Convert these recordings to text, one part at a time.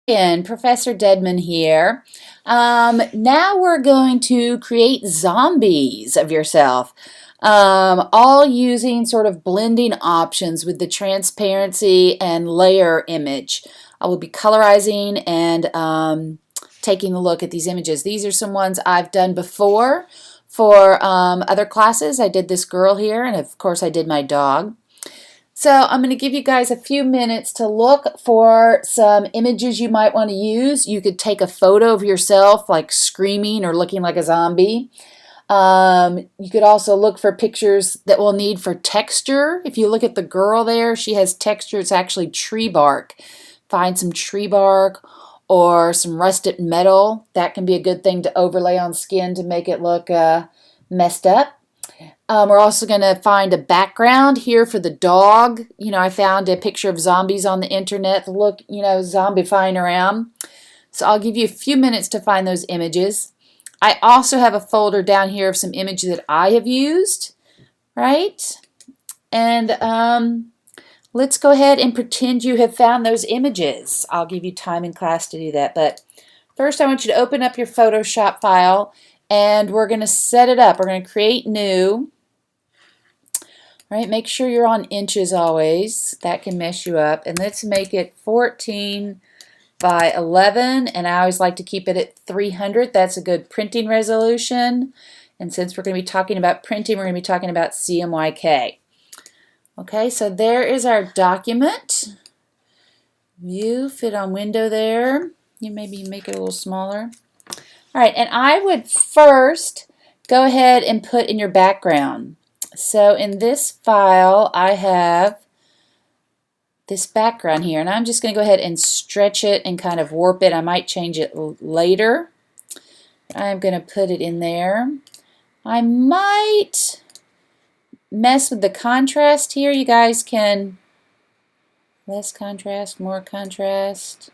And Professor Deadman here. Now we're going to create zombies of yourself, all using sort of blending options with the transparency and layer image. I will be colorizing and taking a look at these images. These are some ones I've done before for other classes. I did this girl here, and of course I did my dog. So I'm going to give you guys a few minutes to look for some images you might want to use. You could take a photo of yourself like screaming or looking like a zombie. You could also look for pictures that we'll need for texture. If you look at the girl there, she has texture. It's actually tree bark. Find some tree bark or some rusted metal. That can be a good thing to overlay on skin to make it look messed up. We're also going to find a background here for the dog. You know, I found a picture of zombies on the internet. Look, you know, zombifying around. So I'll give you a few minutes to find those images. I also have a folder down here of some images that I have used, right? And let's go ahead and pretend you have found those images. I'll give you time in class to do that. But first, I want you to open up your PhotoShop file, and we're going to set it up. We're going to create new. All right, make sure you're on inches always. That can mess you up. And let's make it 14 by 11. And I always like to keep it at 300. That's a good printing resolution. And since we're going to be talking about printing, we're going to be talking about CMYK. Okay, so there is our document. View, fit on window there. You maybe make it a little smaller. All right, and I would first go ahead and put in your background. So in this file, I have this background here, and I'm just going to go ahead and stretch it and kind of warp it. I might change it later. I'm going to put it in there. I might mess with the contrast here. You guys can less contrast, more contrast.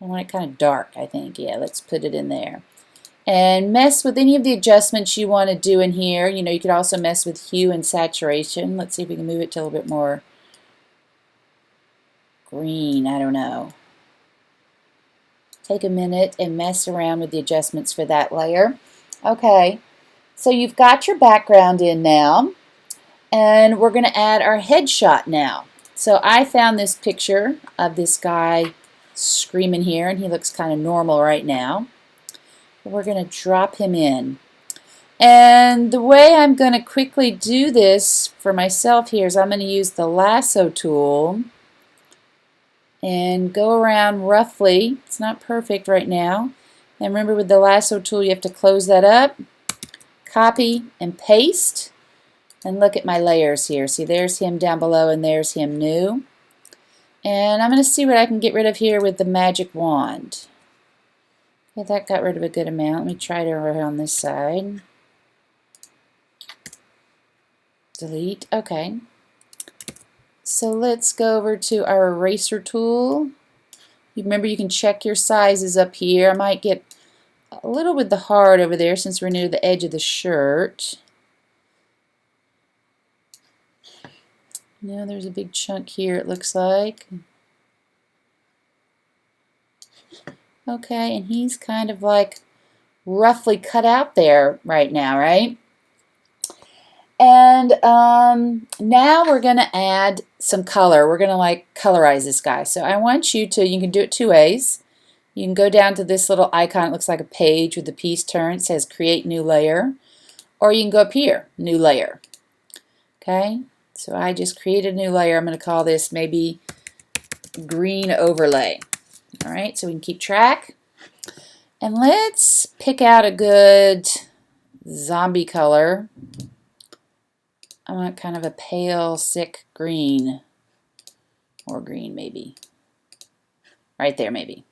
I want it kind of dark, I think. Yeah, let's put it in there. And mess with any of the adjustments you want to do in here. You know, you could also mess with hue and saturation. Let's see if we can move it to a little bit more green. I don't know. Take a minute and mess around with the adjustments for that layer. Okay, so you've got your background in now, and we're going to add our headshot now. So I found this picture of this guy screaming here, and he looks kind of normal right now. We're going to drop him in. And the way I'm going to quickly do this for myself here is I'm going to use the lasso tool and go around roughly. It's not perfect right now. And remember, with the lasso tool, you have to close that up, copy and paste, and look at my layers here. See, there's him down below and there's him new. And I'm going to see what I can get rid of here with the magic wand. Okay, that got rid of a good amount. Let me try it over on this side. Delete. Okay. So let's go over to our eraser tool. Remember, you can check your sizes up here. I might get a little with the hard over there since we're near the edge of the shirt. Now there's a big chunk here, it looks like. Okay, and he's kind of like roughly cut out there right now, right? And now we're going to add some color. We're going to like colorize this guy. So I want you to, you can do it two ways. You can go down to this little icon. It looks like a page with the piece turned. It says create new layer. Or you can go up here, new layer. Okay, so I just created a new layer. I'm going to call this maybe green overlay. All right, so we can keep track. And let's pick out a good zombie color. I want kind of a pale, sick green. Or green, maybe. Right there, maybe.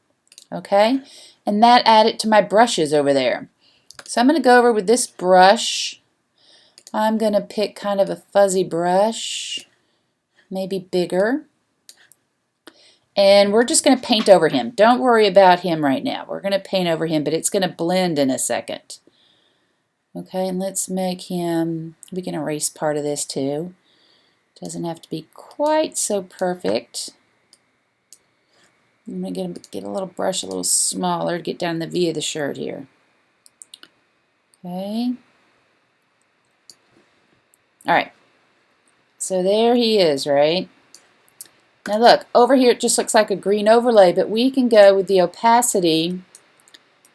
Okay, and that added to my brushes over there. So I'm going to go over with this brush. I'm going to pick kind of a fuzzy brush, maybe bigger. And we're just going to paint over him. Don't worry about him right now. We're going to paint over him, but it's going to blend in a second. Okay, and let's make him, we can erase part of this too. Doesn't have to be quite so perfect. I'm going to get a little brush a little smaller to get down the V of the shirt here. Okay. All right. So there he is, right? Now look, over here it just looks like a green overlay, but we can go with the opacity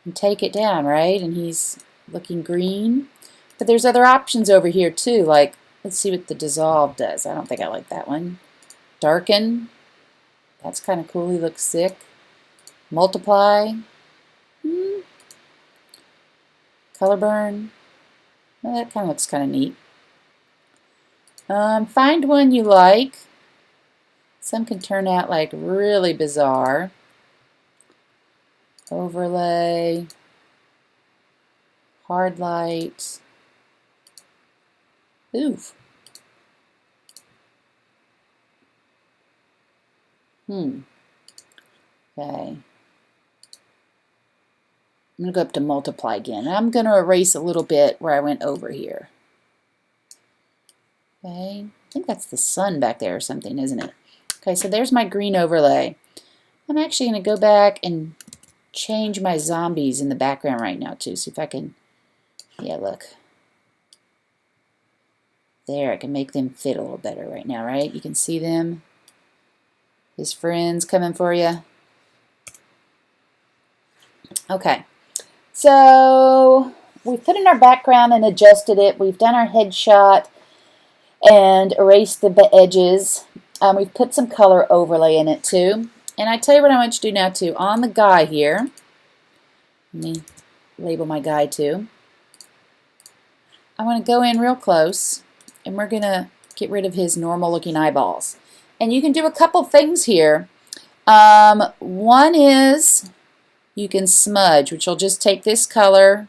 and take it down, right? And he's looking green. But there's other options over here too, like, let's see what the dissolve does. I don't think I like that one. Darken. That's kind of cool. He looks sick. Multiply. Color burn. Well, that kind of looks kind of neat. Find one you like. Some can turn out like really bizarre. Overlay. Hard light. Oof. Okay. I'm going to go up to multiply again. I'm going to erase a little bit where I went over here. Okay. I think that's the sun back there or something, isn't it? Okay, so there's my green overlay. I'm actually going to go back and change my zombies in the background right now too. See if I can, yeah, look. There, I can make them fit a little better right now, right? You can see them. His friends coming for you. Okay, so we put in our background and adjusted it. We've done our headshot and erased the edges. We've put some color overlay in it too. And I tell you what I want you to do now too. On the guy here, let me label my guy too. I want to go in real close and we're going to get rid of his normal looking eyeballs. And you can do a couple things here. One is you can smudge, which will just take this color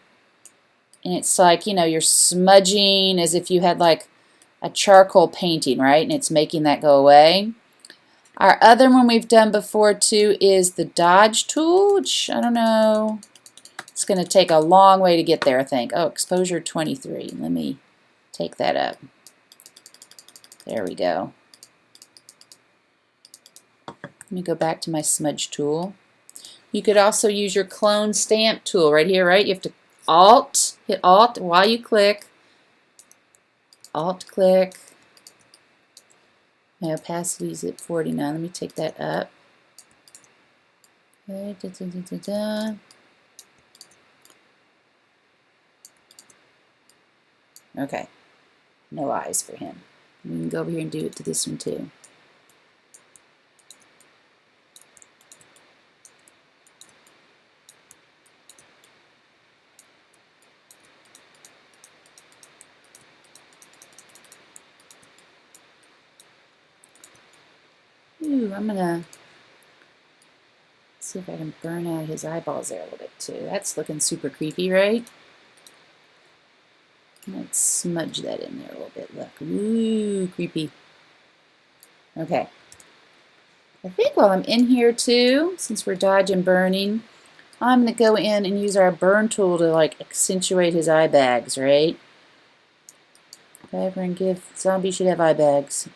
and it's like, you know, you're smudging as if you had like a charcoal painting, right? And it's making that go away. Our other one we've done before too is the dodge tool, which I don't know. It's going to take a long way to get there, I think. Oh, exposure 23. Let me take that up. There we go. Let me go back to my smudge tool. You could also use your clone stamp tool right here, right? You have to hit Alt while you click. Alt click. My opacity is at 49. Let me take that up. Okay, Okay, no eyes for him. We can go over here and do it to this one too. Ooh, I'm gonna see if I can burn out his eyeballs there a little bit too. That's looking super creepy, right? Let's smudge that in there a little bit. Look, ooh, creepy. Okay. I think while I'm in here too, since we're dodging burning, I'm going to go in and use our burn tool to like accentuate his eye bags, right? Okay, we're going to give, zombie should have eye bags.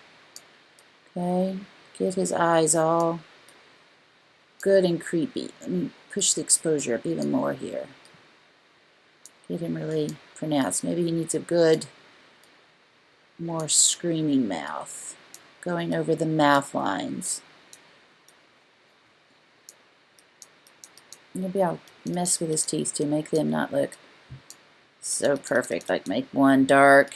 Okay, get his eyes all good and creepy. Let me push the exposure up even more here. Get him really pronounced. Maybe he needs a good, more screaming mouth. Going over the mouth lines. Maybe I'll mess with his teeth to make them not look so perfect. Like make one dark.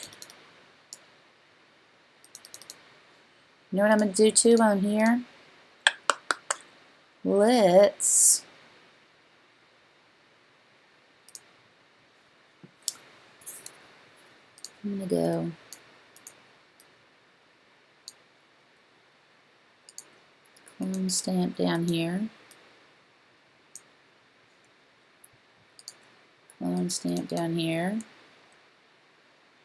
You know what I'm going to do too while I'm here? I'm going to go clone stamp down here. Clone stamp down here.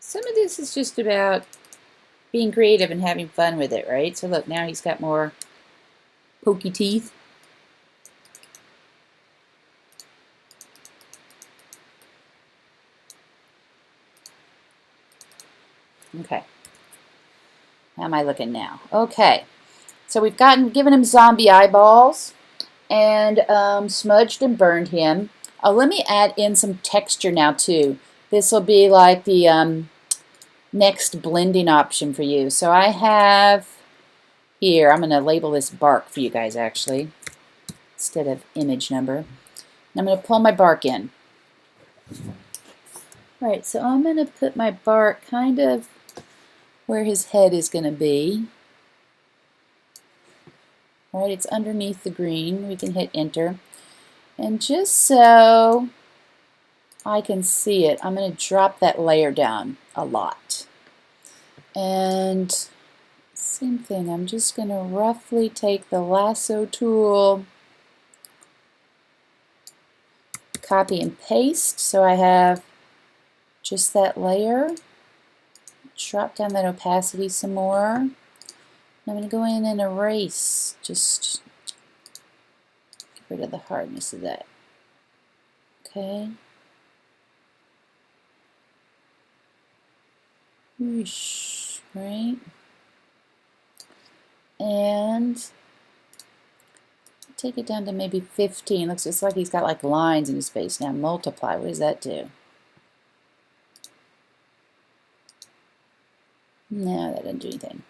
Some of this is just about being creative and having fun with it, right? So look, now he's got more pokey teeth. Okay. How am I looking now? Okay. So we've given him zombie eyeballs. and smudged and burned him. Oh, let me add in some texture now too. This will be like the next blending option for you. So I have here, I'm going to label this bark for you guys actually, instead of image number. And I'm going to pull my bark in. All right, so I'm going to put my bark kind of where his head is going to be. All right, it's underneath the green. We can hit enter. And just so I can see it, I'm going to drop that layer down a lot. And same thing, I'm just going to roughly take the lasso tool, copy and paste so I have just that layer. Drop down that opacity some more. I'm going to go in and erase, just get rid of the hardness of that. Okay. Whoosh, right? And take it down to maybe 15. Looks just like he's got like lines in his face now. Multiply, what does that do? No, that doesn't do anything.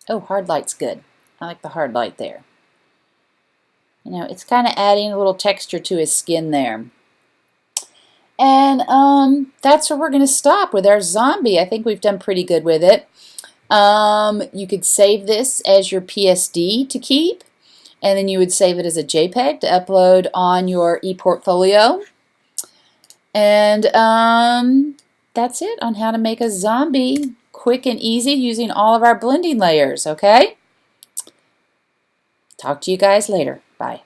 Oh, hard light's good. I like the hard light there. You know, it's kind of adding a little texture to his skin there. And that's where we're going to stop with our zombie. I think we've done pretty good with it. You could save this as your PSD to keep, and then you would save it as a JPEG to upload on your ePortfolio. And that's it on how to make a zombie quick and easy using all of our blending layers, okay? Talk to you guys later. Bye.